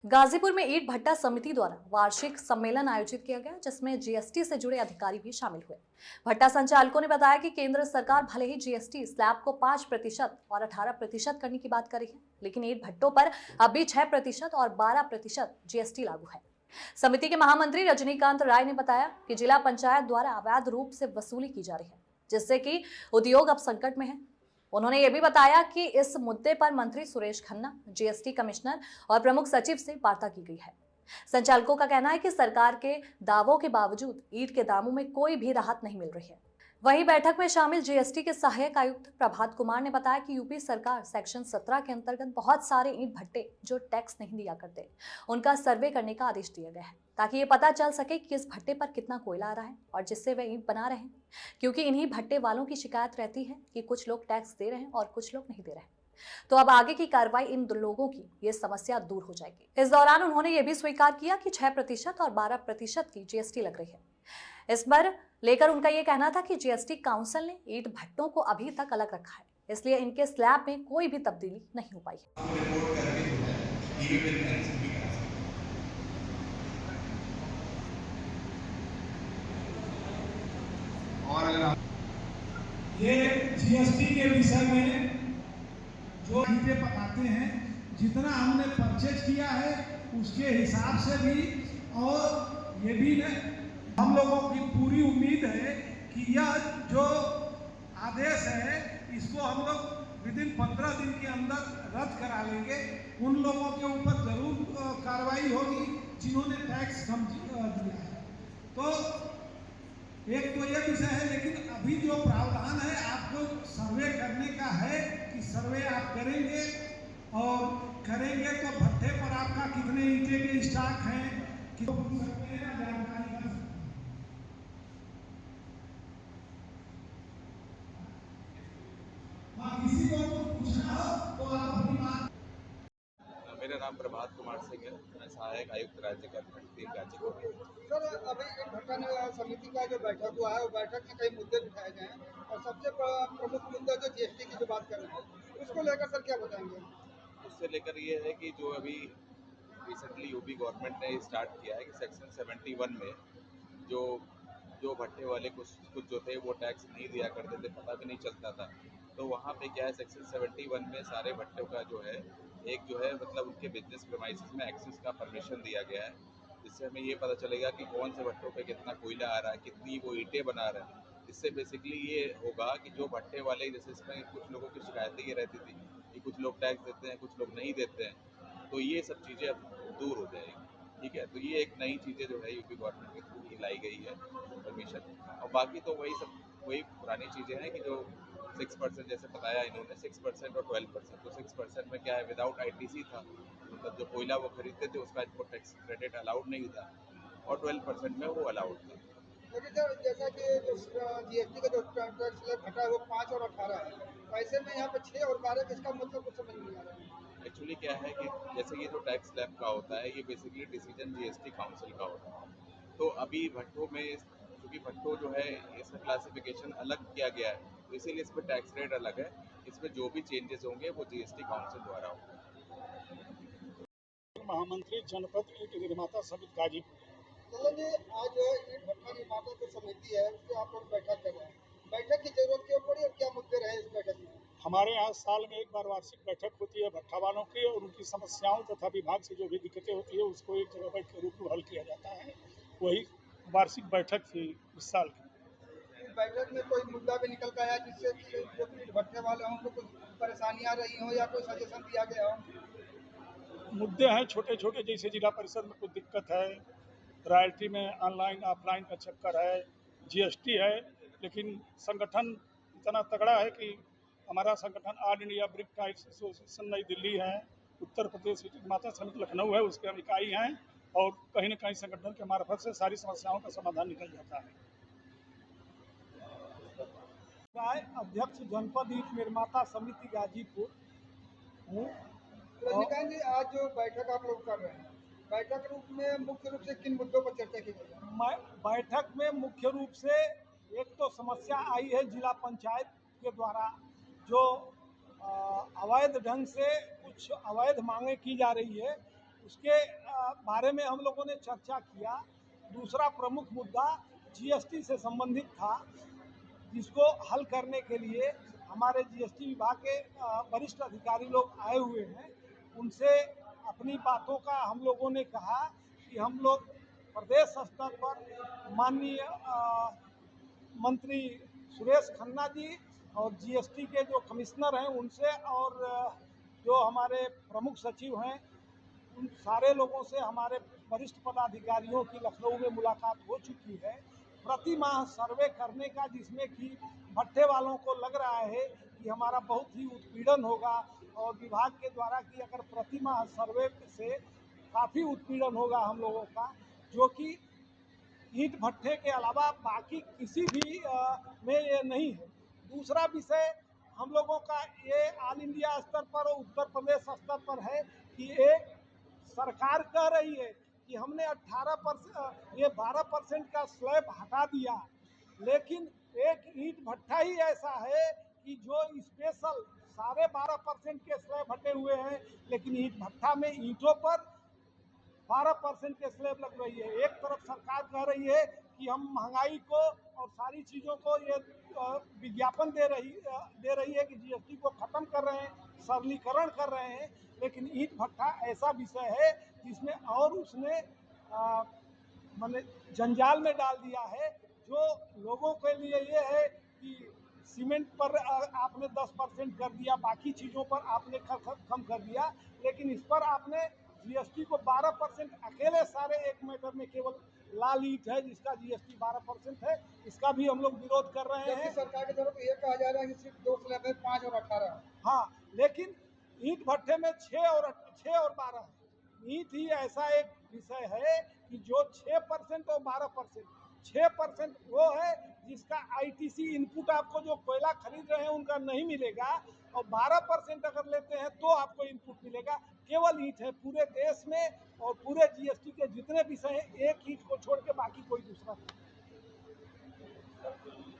गाजीपुर में ईंट भट्टा समिति द्वारा वार्षिक सम्मेलन आयोजित किया गया, जिसमें जीएसटी से जुड़े अधिकारी भी शामिल हुए। भट्टा संचालकों ने बताया कि केंद्र सरकार भले ही जीएसटी स्लैब को 5% और 18% करने की बात कर रही है, लेकिन ईंट भट्टों पर अभी 6% और 12% जीएसटी लागू है। समिति के महामंत्री रजनीकांत राय ने बताया कि जिला पंचायत द्वारा अवैध रूप से वसूली की जा रही है, जिससे कि उद्योग अब संकट में है। उन्होंने ये भी बताया कि इस मुद्दे पर मंत्री सुरेश खन्ना, जीएसटी कमिश्नर और प्रमुख सचिव से वार्ता की गई है। संचालकों का कहना है कि सरकार के दावों के बावजूद ईंट के दामों में कोई भी राहत नहीं मिल रही है। वहीं बैठक में शामिल जीएसटी के सहायक आयुक्त प्रभात कुमार ने बताया कि यूपी सरकार सेक्शन 17 के अंतर्गत बहुत सारे ईंट भट्टे जो टैक्स नहीं दिया करते, उनका सर्वे करने का आदेश दिया गया है, ताकि ये पता चल सके कि इस भट्टे पर कितना कोयला आ रहा है और जिससे वे ईंट बना रहे हैं। क्योंकि इन्हीं भट्टे वालों की शिकायत रहती है कि कुछ लोग टैक्स दे रहे हैं और कुछ लोग नहीं दे रहे हैं। तो अब आगे की कार्रवाई इन दो लोगों की ये समस्या दूर हो जाएगी। इस दौरान उन्होंने ये भी स्वीकार किया कि 6% और 12% की जीएसटी लग रही है। इस पर लेकर उनका ये कहना था कि जीएसटी काउंसिल ने ईंट भट्टों को अभी तक अलग रखा है, इसलिए इनके स्लैब में कोई भी तब्दीली नहीं हो पाई और अगर ये जीएसटी के विषय में जो ईंटें पकाते हैं, जितना हमने परचेज किया है उसके हिसाब से भी, और ये भी हम लोगों की पूरी उम्मीद है कि यह जो आदेश है इसको हम लोग विदिन 15 दिन के अंदर रद्द करा लेंगे। उन लोगों के ऊपर जरूर कार्रवाई होगी जिन्होंने टैक्स कम दिया है। तो एक तो यह विषय है, लेकिन अभी जो प्रावधान है आपको सर्वे करने का है कि सर्वे आप करेंगे, और करेंगे तो भट्टे पर आपका कितने ईंटे के स्टॉक हैं कि तो पूछ सकते हैं, जानकारी कर सकते हैं। हाँ, किसी को पूछना हो तो आप अपनी बात। मेरा नाम प्रभात कुमार सिंह है। मैं सहायक आयुक्त राज्य का गाजीपुर। सर, अभी ईंट भट्टा समिति का जो बैठक हुआ है, वो बैठक में कई मुद्दे उठाए गए हैं और सबसे प्रमुख मुद्दा जो जीएसटी की जो बात कर रहे हैं, उसको लेकर सर क्या बताएंगे? उससे लेकर ये है कि जो अभी रिसेंटली यूपी गवर्नमेंट ने स्टार्ट किया है कि सेक्शन 71 में जो जो भट्टे वाले कुछ जो थे वो टैक्स नहीं दिया करते थे, पता भी नहीं चलता था। तो वहाँ पे क्या है, सेक्शन 71 में सारे भट्टों का जो है एक जो है मतलब उनके बिजनेस प्रेमाइसेस में एक्सेस का परमिशन दिया गया है, जिससे हमें ये पता चलेगा कि कौन से भट्टों पे कितना कोयला आ रहा है, कितनी वो ईंटें बना रहे हैं। इससे बेसिकली ये होगा कि जो भट्टे वाले, जैसे इसमें कुछ लोगों की शिकायतें ये रहती थी कि कुछ लोग टैक्स देते हैं, कुछ लोग नहीं देते हैं, तो ये सब चीज़ें अब दूर हो जाएगी। ठीक है, तो ये एक नई चीज़ें जो है यूपी गवर्नमेंट के थ्रू लाई गई है परमिशन। और बाकी तो वही पुरानी चीज़ें हैं कि जो 6% जैसे बताया इन्होंने, 6% और 12%। तो 6% में क्या है, विदाउट आईटीसी था, मतलब जो कोयला वो खरीदते थे उसका इनको टैक्स क्रेडिट अलाउड नहीं था, और 12% में वो अलाउड था। लेकिन सर, जैसा कि जो जीएसटी का जो टैक्स स्लैब घटा है वो 5 और 18 है, तो ऐसे में यहाँ पे 6 और 12 इसका मतलब कुछ समझ नहीं आ रहा है। एक्चुअली क्या है कि जैसे ये जो टैक्स स्लैब का होता है, ये बेसिकली डिसीजन जीएसटी काउंसिल का होता है। तो अभी भट्टों में क्योंकि भट्टों जो है इसका क्लासिफिकेशन अलग किया गया है, तो इसीलिए इसमें टैक्स रेट अलग है। इसमें जो भी चेंजेस होंगे वो जीएसटी काउंसिल द्वारा होंगे। महामंत्री जनपद ईंट निर्माता समिति गाजीपुर। चलो जी, आज जो है ईंट भट्टा निर्माता जो समिति है उससे आप लोग बैठक कर रहे हैं, बैठक की जरूरत क्यों पड़ी और क्या मुद्दे रहे इस बैठक में? हमारे यहाँ साल में एक बार वार्षिक बैठक होती है भट्टा वालों की, और उनकी समस्याओं तथा विभाग से जो भी दिक्कतें होती है उसको एक जगह बैठ के रूबरू हल किया जाता है। वही वार्षिक बैठक थी इस साल की। इस बैठक में कोई मुद्दा भी निकल कर आया जिससे कि जो ईंट भट्टे वाले हों उनको कुछ परेशानियां रही हों या कोई सजेशन दिया गया हो? मुद्दे हैं छोटे छोटे, जैसे जिला परिषद में कुछ दिक्कत है, रॉयल्टी में ऑनलाइन ऑफलाइन का चक्कर है, जीएसटी है। लेकिन संगठन इतना तगड़ा है कि हमारा संगठन all India brick tiles association नई दिल्ली है, उत्तर प्रदेश निर्माता समिति लखनऊ है, उसके हम इकाई हैं, और कहीं न कहीं संगठन के मार्फत से सारी समस्याओं का समाधान निकल जाता है। अध्यक्ष जनपद ईंट निर्माता समिति गाजीपुर हूँ। रजनीकांत जी, आज जो बैठक आप लोग कर रहे हैं, बैठक रूप में मुख्य रूप से किन मुद्दों पर चर्चा की गई है? बैठक में मुख्य रूप से एक तो समस्या आई है जिला पंचायत के द्वारा, जो अवैध ढंग से कुछ अवैध मांगे की जा रही है, उसके बारे में हम लोगों ने चर्चा किया। दूसरा प्रमुख मुद्दा जीएसटी से संबंधित था, जिसको हल करने के लिए हमारे जीएसटी विभाग के वरिष्ठ अधिकारी लोग आए हुए हैं। उनसे अपनी बातों का हम लोगों ने कहा कि हम लोग प्रदेश स्तर पर माननीय मंत्री सुरेश खन्ना जी और जीएसटी के जो कमिश्नर हैं उनसे और जो हमारे प्रमुख सचिव हैं उन सारे लोगों से हमारे वरिष्ठ पदाधिकारियों की लखनऊ में मुलाकात हो चुकी है। प्रति माह सर्वे करने का, जिसमें कि भट्ठे वालों को लग रहा है कि हमारा बहुत ही उत्पीड़न होगा, और विभाग के द्वारा कि अगर प्रति माह सर्वे से काफ़ी उत्पीड़न होगा हम लोगों का, जो कि ईंट भट्ठे के अलावा बाकी किसी भी में ये नहीं है। दूसरा विषय हम लोगों का ये ऑल इंडिया स्तर पर और उत्तर प्रदेश स्तर पर है कि एक सरकार कह रही है कि हमने 12% का स्लैब हटा दिया, लेकिन एक ईंट भट्ठा ही ऐसा है कि जो स्पेशल 12.5% के स्लैब हटे हुए हैं, लेकिन ईंट भट्ठा में ईंटों पर 12% के स्लैब लग रही है। एक तरफ सरकार कह रही है कि हम महंगाई को और सारी चीज़ों को ये विज्ञापन दे रही है कि जीएसटी को ख़त्म कर रहे हैं, सरलीकरण कर रहे हैं, लेकिन ईंट भट्ठा ऐसा विषय है जिसमें और उसने माने जंजाल में डाल दिया है, जो लोगों के लिए ये है कि सीमेंट पर आपने 10% कर दिया, बाकी चीज़ों पर आपने कम कर दिया, लेकिन इस पर आपने जीएसटी को 12% अकेले सारे एक मैटर में केवल लाल ईंट है जिसका जीएसटी 12% है, इसका भी हम लोग विरोध कर रहे हैं। सरकार की तरफ ये कहा जा रहा है कि सिर्फ 2 स्लैब है, 5 और 18। हाँ, लेकिन ईंट भट्ठे में 6 और 12 है। ईंट ही ऐसा एक विषय है कि जो 6% और 12%, 6% वो है जिसका आईटीसी इनपुट आपको जो कोयला खरीद रहे हैं उनका नहीं मिलेगा, और 12% अगर लेते हैं तो आपको इनपुट मिलेगा। केवल ईंट है पूरे देश में, और पूरे जीएसटी के जितने विषय हैं एक ईंट को छोड़ के बाकी कोई दूसरा नहीं।